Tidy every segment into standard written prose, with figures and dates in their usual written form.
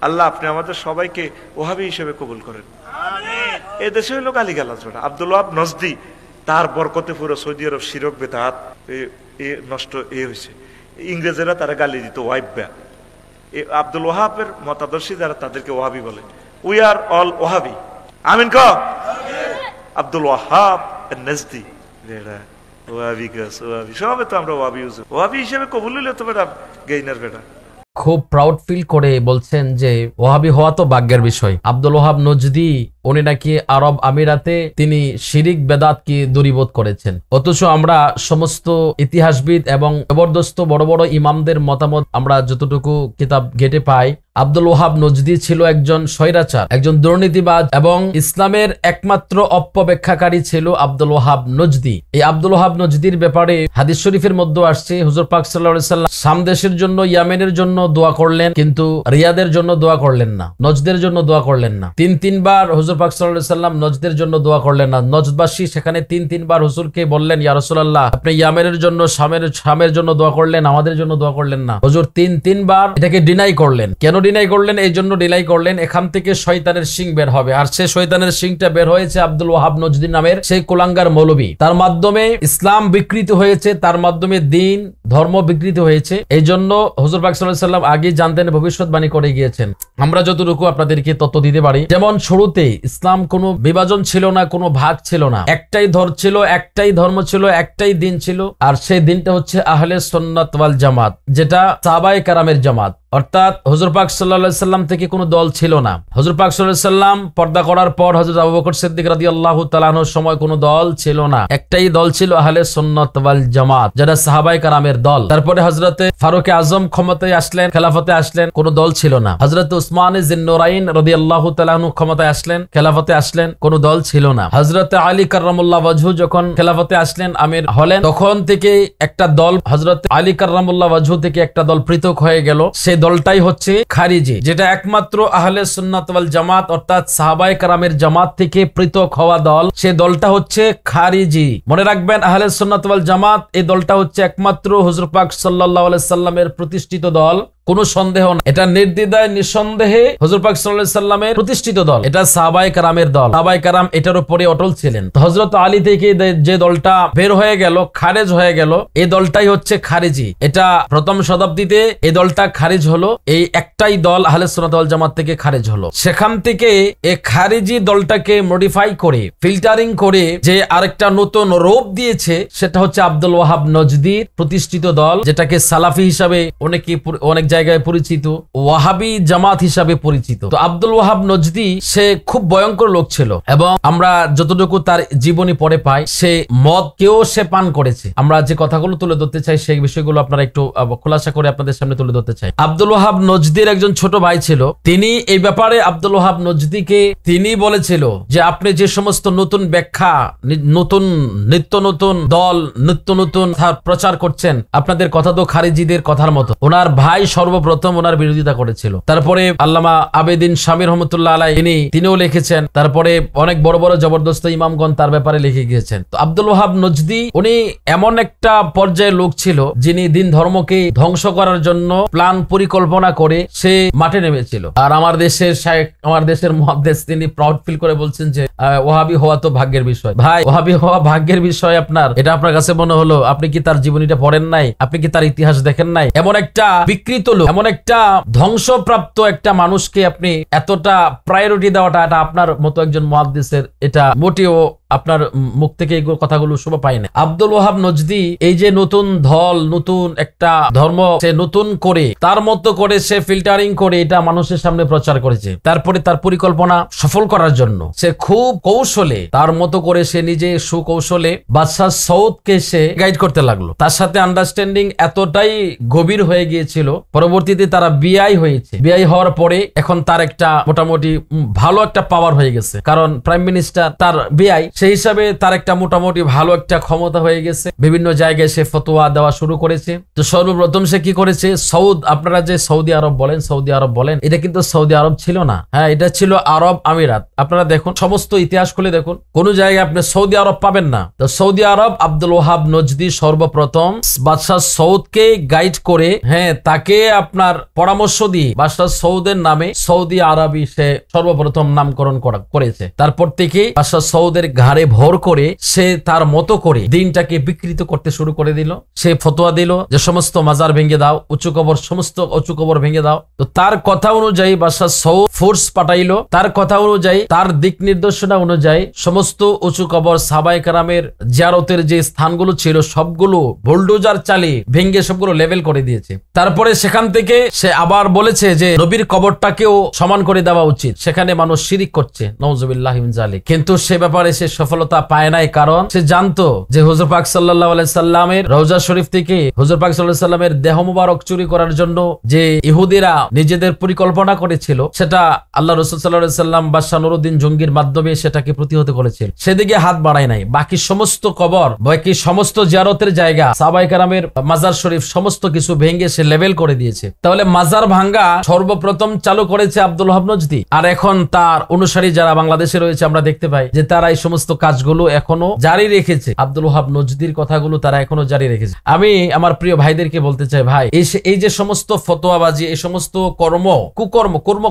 আল্লাহ আপনি আমাদের সবাইকে ওহাবি হিসেবে কবুল করেন। এ দেশে হইল গালিগালাজ বেটা আব্দুল ওয়াহাব নজদি, তার বরকতে পুরো সৌদি আরব শিরক বেদাত নষ্ট হয়েছে। ইংরেজেরা তারা গালি দিত ওয়াইব্যা। আব্দুল ওয়াহাবের মতাদর্শী যারা তাদেরকে ওহাবি বলে। We are all Wahhabi. আমিন ক আব্দুল ওয়াহাব নজদি বেটা ওহাবি গাছ ওহাবি সবে তো আমরা ওহাবি ইউজ ওহাবি হিসেবে কবুল হইলে তো বেটা গেইনার বেটা। খুব প্রাউড ফিল করে বলছেন যে ওহাবি হওয়া তো ভাগ্যের বিষয়। আব্দুল ওয়াহাব নজদি উনি নাকি আরব আমিরাতে তিনি শিরিক বেদাত কি দূরীভূত করেছেন, অথচ আমরা সমস্ত ইতিহাসবিদ এবং জবরদস্ত বড় বড় ইমামদের মতামত আমরা যতটুকু কিতাব ঘেটে পাই, আব্দুল ওয়াহাব নজদি ছিল একজন স্বৈরাচার, একজন দুর্নীতিবাজ এবং ইসলামের একমাত্র অপব্যাখ্যাকারী ছিল আব্দুল ওয়াহাব নজদি। এই আব্দুল ওয়াহাব নজদির ব্যাপারে হাদিস শরীফের মধ্যে আসছে হুজুর পাক সাল্লাল্লাহু আলাইহি সাল্লাম শাম দেশের জন্য ইয়ামেনের জন্য দোয়া করলেন, কিন্তু রিয়াদের জন্য দোয়া করলেন না, নজদের জন্য দোয়া করলেন না। তিনবার হুজুর পাক সাল্লাল্লাহু আলাইহি সাল্লাম নজদের জন্য দোয়া করলেন না। নজদবাসী সেখানে তিনবার হুজুরকে বললেন, ইয়া রাসূলুল্লাহ আপনি ইয়ামেনের জন্য শামের জন্য দোয়া করলেন, আমাদের জন্য দোয়া করলেন না। হুজুর তিনবার এটাকে ডিনাই করলেন। কেন ডিনাই করলেন? এই জন্য ডিনাই করলেন এখান থেকে শয়তানের শিং বের হবে, আর সেই শয়তানের শিংটা বের হয়েছে আব্দুল ওয়াহাব নজদি নামের সেই কুলাঙ্গার মৌলবী। তার মাধ্যমে ইসলাম বিকৃত হয়েছে, তার মাধ্যমে দিন ধর্ম বিকৃত হয়েছে। এই জন্য হুজুর পাক সাল্লাল্লাহু আলাইহি সাল্লাম আগে জানতেন, ভবিষ্যৎবাণী করে গিয়েছেন। আমরা যতটুকু আপনাদেরকে তথ্য দিতে পারি, যেমন শুরুতে ইসলাম কোনো বিভাজন ছিল না, কোনো ভাগ ছিল না, একটাই ছিল, একটাই ধর্ম ছিল, একটাই দিন ছিল, আর সেই দিনটা হচ্ছে আহলে সুন্নাত ওয়াল জামাত, যেটা সাহাবায়ে কেরামের জামাত। অর্থাৎ হুজুর পাক সাল্লাল্লাহু আলাইহি সাল্লাম থেকে কোনো দল ছিল না। হুজুর পাক সাল্লাল্লাহু আলাইহি সাল্লাম পর্দা করার পর হযরত আবু বকর সিদ্দিক রাদিয়াল্লাহু তাআলা আনহুর সময় কোনো দল ছিল না, একটাই দল ছিল আহলে সুন্নাত ওয়াল জামাত, যেটা সাহাবায়ে কেরামের দল। তারপরে হযরতে ফারুক আজম ক্ষমতায় আসলেন, খেলাফতে আসলেন, কোনো দল ছিল না। হযরত উসমান জিন্নুরাইন রাদিয়াল্লাহু তাআলা আনহু ক্ষমতায় আসলেন, খেলাফতে আসলেন, কোনো দল ছিল না। হযরত আলী কাররামুল্লাহ ওয়াজহু যখন খেলাফতে আসলেন, আমির হলেন, তখন থেকে একটা দল হযরত আলী কাররামুল্লাহ ওয়াজহু থেকে একটা দল পৃথক হয়ে গেল। সেই দলটাই হচ্ছে খারিজি, যেটা একমাত্র আহলে সুন্নাত ওয়াল জামাত অর্থাৎ সাহাবায়ে কেরামের জামাত থেকে পৃথক হওয়া দল। সেই দলটা হচ্ছে খারিজি। মনে রাখবেন, আহলে সুন্নাত ওয়াল জামাত এই দলটা হচ্ছে একমাত্র হুজুর পাক সাল্লাল্লাহু আলাইহি সাল্লামের প্রতিষ্ঠিত দল, কোনো সন্দেহ না। এটা নির্দ্বিধায় নিঃসন্দেহে হুজুর পাক সাল্লাল্লাহু আলাইহি সাল্লামের প্রতিষ্ঠিত দল, এটা সাহাবায়ে কেরামের দল। সাহাবায়ে কেরাম এটার উপরে অটল ছিলেন। হযরত আলী থেকে যে দলটা বের হয়ে গেল, খারেজ হয়ে গেল, এই দলটাই হচ্ছে খারিজি। এটা প্রথম শতাব্দীতে এই দলটা খারিজ হলো, এই একটাই দল আহলে সুন্নাত ওয়াল জামাত থেকে খারিজ হলো। সেখান থেকে এই খারিজি দলটাকে মডিফাই করে, ফিল্টারিং করে যে আরেকটা নতুন রূপ দিয়েছে, সেটা হচ্ছে আব্দুল ওয়াহাব নজদির প্রতিষ্ঠিত দল, যেটাকে সালাফি হিসাবে অনেক জায়গায় পরিচিত, ওয়াহাবি জামাত হিসাবে পরিচিত। তো আব্দুল ওয়াহাব নজদি সে খুব ভয়ঙ্কর লোক ছিল, এবং আমরা যতটুকু তার জীবনী পড়ে পাই, সে মদ কেও সে পান করেছে। আমরা যে কথাগুলো তুলে ধরতে চাই সেই বিষয়গুলো আপনারা একটু খোলাসা করে আপনাদের সামনে তুলে ধরতে চাই। আব্দুল ওয়াহাব নজদির একজন ছোট ভাই ছিল, তিনি এই ব্যাপারে আব্দুল ওয়াহাব নজদিকে তিনি বলেছিল যে আপনি যে সমস্ত নতুন ব্যাখ্যা, নতুন নিত্য নতুন দল, নিত্য নতুন প্রচার করছেন, আপনাদের কথা তো খারিজিদের কথার মতো। ওনার ভাই সর্বপ্রথম ওনার বিরোধিতা করেছিল। তারপরে আল্লামা আবেদিন শামী রহমাতুল্লাহ আলাইহি তিনিও লিখেছেন। তারপরে অনেক বড় বড় জবরদস্ত ইমামগণ তার ব্যাপারে লিখে গিয়েছেন। তো আব্দুল ওয়াহাব নজদি উনি এমন একটা পর্যায়ের লোক ছিল, যিনি দিন ধর্মকে ধ্বংস করার জন্য প্ল্যান পরিকল্পনা করে সে মাঠে নেমেছিল। আর আমার দেশের মুহাদ্দিস তিনি প্রাউড ফিল করে বলছেন যে ওয়াহাবি হওয়া তো ভাগ্যের বিষয়। ভাই, ওয়াহাবি হওয়া ভাগ্যের বিষয় আপনার, এটা আপনার কাছে মনে হলো? আপনি কি তার জীবনীটা পড়েন নাই? আপনি কি তার ইতিহাস দেখেন নাই? এমন একটা বিকৃত লোক, এমন একটা ধ্বংসপ্রাপ্ত একটা মানুষকে আপনি এতটা প্রায়োরিটি দেওয়াটা, এটা আপনার মতো একজন মুহাদ্দিসের এটা মোটেও আপনার মুখ থেকে এই কথাগুলো শোভা পায় না। আব্দুল ওয়াহাব নজদি এই যে নতুন দল, নতুন একটা ধর্ম সে নতুন করে তার মতো করে সে ফিল্টারিং করে এটা মানুষের সামনে প্রচার করেছে। তারপরে তার পরিকল্পনা সফল করার জন্য সে খুব কৌশলে তার মতো করে সে নিজে সুকৌশলে বাদশাহ সৌদকে সে গাইড করতে লাগলো। তার সাথে আন্ডারস্ট্যান্ডিং এতটাই গভীর হয়ে গিয়েছিল, পরবর্তীতে তারা বিআই হয়েছে। বিআই হওয়ার পরে এখন তার একটা মোটামুটি ভালো একটা পাওয়ার হয়ে গেছে, কারণ প্রাইম মিনিস্টার তার বিআই, সে সেই হিসাবে তার একটা মোটামুটি ভালো একটা ক্ষমতা হয়ে গেছে, বিভিন্ন জায়গায় সে ফতোয়া দেওয়া শুরু করেছে। তো সর্বপ্রথম সে কি করেছে, আপনারা যে সৌদি আরব বলেন, এটা কিন্তু সৌদি আরব ছিল না, হ্যাঁ এটা ছিল আরব আমিরাত। আপনারা দেখুন, সমস্ত ইতিহাস খুলে দেখুন, কোন জায়গায় আপনি সৌদি আরব পাবেন না। তো সৌদি আরব আব্দুল ওয়াহাব নজদি সর্বপ্রথম বাদশাহ সৌদকে গাইড করে, হ্যাঁ তাকে আপনার পরামর্শ দিয়ে বাদশাহ সৌদের নামে সৌদি আরবি সে সর্বপ্রথম নামকরণ করেছে। তারপর থেকে বাদশাহ সৌদের ঘাড়ে ভর করে সে তার মতো করে দিনটাকে বিকৃত করতে শুরু করে দিল। সে ফতোয়া দিল যে সমস্ত মাজার ভেঙে দাও, সমস্ত উঁচু কবর ভেঙে দাও। তো তার কথা অনুযায়ী বাদশাহ সৌদ ফোর্স পাঠাইলো, তার কথা অনুযায়ী, তার দিক নির্দেশনা অনুযায়ী সমস্ত উঁচু কবর সাহাবায়ে কেরামের জিয়ারতের যে স্থানগুলো ছিল সবগুলো বুলডোজার চালিয়ে ভেঙে সবগুলো লেভেল করে দিয়েছে। তারপরে সেখান থেকে সে আবার বলেছে যে নবীর কবরটাকেও সমান করে দেওয়া উচিত, সেখানে মানুষ শিরিক করছে, নাউজুবিল্লাহি মিন যালিক। কিন্তু সে ব্যাপারে সে সফলতা পায় নাই, কারণ সে জানতো যে হুজুর পাক সাল্লাল্লাহু আলাইহি সাল্লামের রওজা শরীফ থেকে হুজুর পাক সাল্লাল্লাহু আলাইহি সাল্লামের দেহ মুবারক চুরি করার জন্য যে ইহুদিরা নিজেদের পরিকল্পনা করেছিল, সেটা আল্লাহ রাসূল সাল্লাল্লাহু আলাইহি সাল্লাম বাদশা নুরউদ্দিন জঙ্গির মাধ্যমে সেটাকে প্রতিহত করেছিল। সেদিকে হাত বাড়ায় নাই। বাকি সমস্ত কবর, বাকি সমস্ত জিয়ারতের জায়গা, সাহাবায়ে কেরামের মাজার শরীফ সমস্ত কিছু ভেঙে সে লেভেল করে দিয়েছে। তাহলে মাজার ভাঙ্গা সর্বপ্রথম চালু করেছে আব্দুল ওয়াহাব নজদি। আর এখন তার অনুসারী যারা বাংলাদেশে রয়েছে আমরা দেখতে পাই যে তারা এই সমস্ত কাজগুলো এখনো জারি রেখেছে। আব্দুল ওয়াহাব নজদির কথাগুলো তারা এখনো জারি রেখেছে। আমি আমার প্রিয় ভাইদেরকে বলতে চাই, ভাই এই যে সমস্ত ফতোয়াবাজি, এই সমস্ত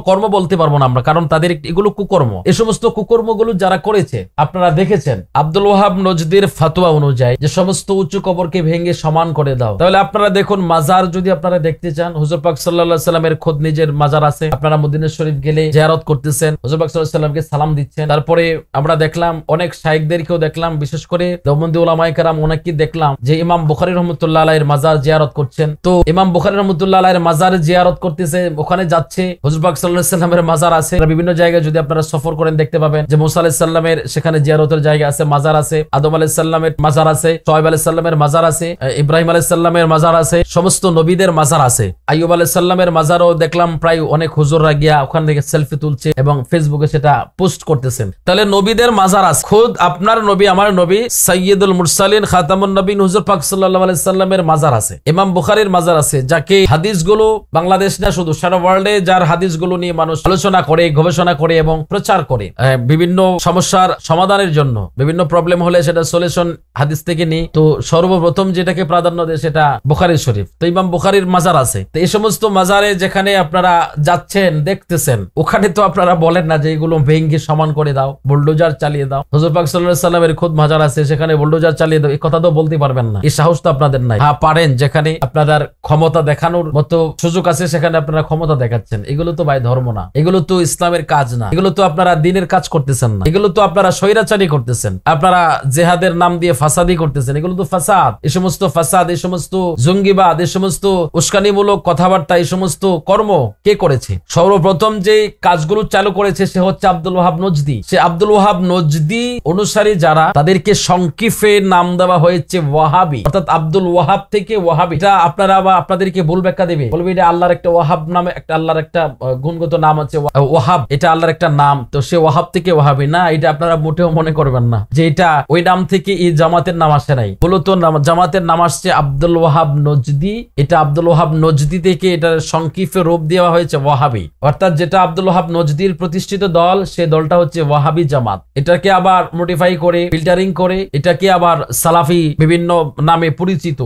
কর্ম বলতে পারবো না আমরা, কারণ তাদের এগুলো কুকর্ম। এই সমস্ত কুকর্মগুলো যারা করেছে আপনারা দেখেছেন আব্দুল ওয়াহাব নজদির ফতোয়া অনুযায়ী যে সমস্ত উঁচু কবরকে ভেঙে সমান করে দাও। তাহলে আপনারা দেখুন, মাজার যদি আপনারা দেখতে চান, হুজুর পাক সাল্লাল্লাহু আলাইহি সাল্লামের খোদ নিজের মাজার আছে, আপনারা মদিনা শরীফ গেলে জিয়ারত করতেছেন, হুজুর পাক সাল্লাল্লাহু আলাইহি সাল্লামকে সালাম দিচ্ছেন। তারপরে আমরা দেখলাম অনেক শায়েখদেরকেও দেখলাম, বিশেষ করে দেওবন্দি উলামায়ে কেরাম অনেককে দেখলাম যে ইমাম বুখারী রাহমাতুল্লাহ আলাইহির মাজার জিয়ারত করছেন। তো ইমাম বুখারী রাহমাতুল্লাহ আলাইহির মাজার জিয়ারত করতেছে, ওখানে যাচ্ছে, হুজুর পাক সাল্লাল্লাহু আলাইহি সাল্লামের মাজার আছে। বিভিন্ন জায়গায় যদি আপনারা সফর করেন দেখতে পাবেন যে মুসা আলাইহিস সালামের সেখানে জিয়ারতের জায়গা আছে, মাজার আছে, আদম আলাইহিস সালামের মাজার আছে, শুআয়ব আলাইহিস সালামের মাজার আছে, ইব্রাহিম আলাইহিস সালামের মাজার আছে, সমস্ত নবীদের মাজার আছে। আইয়ুব আলাইহিস সালামের মাজারও দেখলাম প্রায় অনেক হুজুররা গিয়া ওখান থেকে সেলফি তুলছে এবং ফেসবুকে সেটা পোস্ট করতেছেন। তাহলে নবীদের মাজার আছে, খোদ আপনার নবী, আমার নবী সাইয়্যিদুল মুরসালিন খাতামুন নবীন হুজুর পাক সাল্লাল্লাহু আলাইহি সাল্লামের মাজার আছে, ইমাম বুখারীর মাজার আছে, যাকে হাদিসগুলো বাংলাদেশ না শুধু সারা ওয়ার্ল্ডে যার হাদিসগুলো নিয়ে মানুষ আলোচনা করে, গবেষণা করে এবং প্রচার করে বিভিন্ন সমস্যার সমাধানের জন্য, বিভিন্ন প্রবলেম হলে সেটা সলিউশন হাদিস থেকে নিয়ে। তো সর্বপ্রথম যেটাকে প্রাধান্য দেয় সেটা বুখারী শরীফ। তো ইমাম বুখারীর মাজার আছে। তো এই সমস্ত মাজারে যেখানে আপনারা যাচ্ছেন দেখতেছেন, ওখানে তো আপনারা বলেন না যে এগুলো ভেঙে সমান করে দাও, বুলডোজার চালিয়ে দাও। হুজুর পাক সাল্লাল্লাহু আলাইহি সাল্লামের খোদ মাজার আছে, সেখানে বুলডোজার চালিয়ে দাও, এই কথা তো বলতে পারবেন না, এই সাহস তো আপনাদের নাই। হ্যাঁ পারেন, যেখানে আপনাদের ক্ষমতা দেখানোর মতো সুযোগ আছে সেখানে আপনারা ক্ষমতা দেখাচ্ছেন। এগুলো তো ভাই ধর্ম না, এগুলো তো ইসলামের কাজ না, এগুলো তো আপনারা দ্বীনের কাজ করতেছেন না, এগুলো তো আপনারা স্বৈরাচারী করতেছেন, আপনারা জিহাদের নাম দিয়ে ফাসাদি করতেছেন, এগুলো তো ফাসাদ। এই সমস্ত ফাসাদ, এই সমস্ত জঙ্গিবাদ, এই সমস্ত উস্কানিমূলক কথাবার্তা, এই সমস্ত কর্ম কে করেছে? সর্বপ্রথম যে কাজগুলো চালু করেছে সে হচ্ছে আব্দুল ওয়াহাব নজদি। সে আব্দুল ওয়াহাব নজদি অনুসারী যারা, তাদেরকে সংক্ষেপে নাম দেওয়া হয়েছে ওয়াহাবি, অর্থাৎ আব্দুল ওয়াহাব থেকে ওয়াহাবি। এটা আপনারা বা আপনাদেরকে ভুল ব্যাখ্যা দেবে, বলবে এটা আল্লাহর একটা ওয়াহাব নামে, একটা আল্লাহর একটা গুণগত নাম আছে ওয়াহাব, এটা আল্লাহর একটা নাম, তো সে ওয়াহাব থেকে ওয়াহাবি না। এটা আপনারা মোটেও মনে করবেন না যে এটা ওই নাম থেকে এই জামাতের নাম আসে নাই। মূলত জামাতের নাম আসছে আব্দুল ওয়াহাব নজদি। এটা আব্দুল ওয়াহাব নজদি থেকে এটার সংক্ষিপ্ত রূপ দেওয়া হয়েছে ওয়াহাবি, অর্থাৎ যেটা আব্দুল ওয়াহাব নজদির প্রতিষ্ঠিত দল, সে দলটা হচ্ছে ওয়াহাবি জামাত। এটাকে আবার মডিফাই করে, ফিল্টারিং করে, এটাকে আবার সালাফি বিভিন্ন নামে পরিচিত,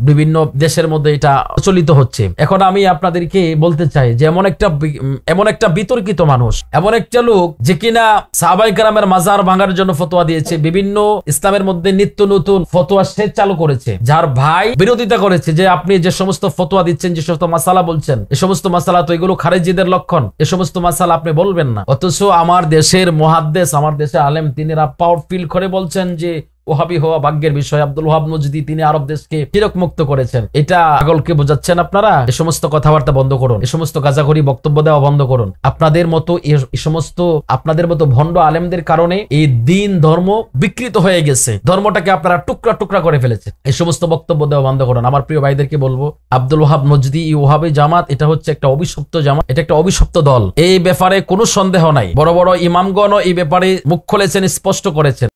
বিভিন্ন দেশের মধ্যে এটা প্রচলিত হচ্ছে। এখন আমি আপনাদেরকে বলতে চাই যে এমন একটা বিতর্কিত মানুষ, এমন একটা লোক যে কিনা সাহাবায়ে কেরামের মাজার ভাঙার জন্য ফতোয়া দিয়েছে, বিভিন্ন ইসলামের মধ্যে নিত্য নতুন ফতোয়া সে চালু করেছে, যার ভাই বিরোধিতা করেছে যে আপনি যে সমস্ত ফতোয়া দিচ্ছেন, যে সমস্ত মাসালা বলছেন, এই সমস্ত মাসালা তো এগুলো খারেজিদের লক্ষণ, এই সমস্ত মাসালা আপনি বলবেন না। অথচ আমার দেশের মুহাদ্দিস, আমার দেশের আলেম, তিনিরা পাওয়ারফুল করে বলছেন যে ওহাবি হওয়া ভাগ্যের বিষয়। আব্দুল ওয়াহাব নজদি তিনি আরব দেশকে শিরক মুক্ত করেছেন। এটা পাগলকে বোঝাচ্ছেন আপনারা। এই সমস্ত কথাবার্তা বন্ধ করুন, এই সমস্ত গাজাখড়ি বক্তব্য দেওয়া বন্ধ করুন। আপনাদের মতো এই সমস্ত আপনাদের মতো ভণ্ড আলেমদের কারণে এই দিন ধর্ম বিকৃত হয়ে গেছে, ধর্মটাকে আপনারা টুকরা টুকরা করে ফেলেছে। এই সমস্ত বক্তব্য দেওয়া বন্ধ করুন। আমার প্রিয় ভাইদেরকে বলবো, আব্দুল ওয়াহাব নজদি ওয়াহাবি জামাত এটা হচ্ছে একটা অভিশপ্ত জামাত, এটা একটা অভিশপ্ত দল। এই ব্যাপারে কোনো সন্দেহ নাই। বড় বড় ইমামগণও এই ব্যাপারে মুখ খুলেছেন, স্পষ্ট করেছেন।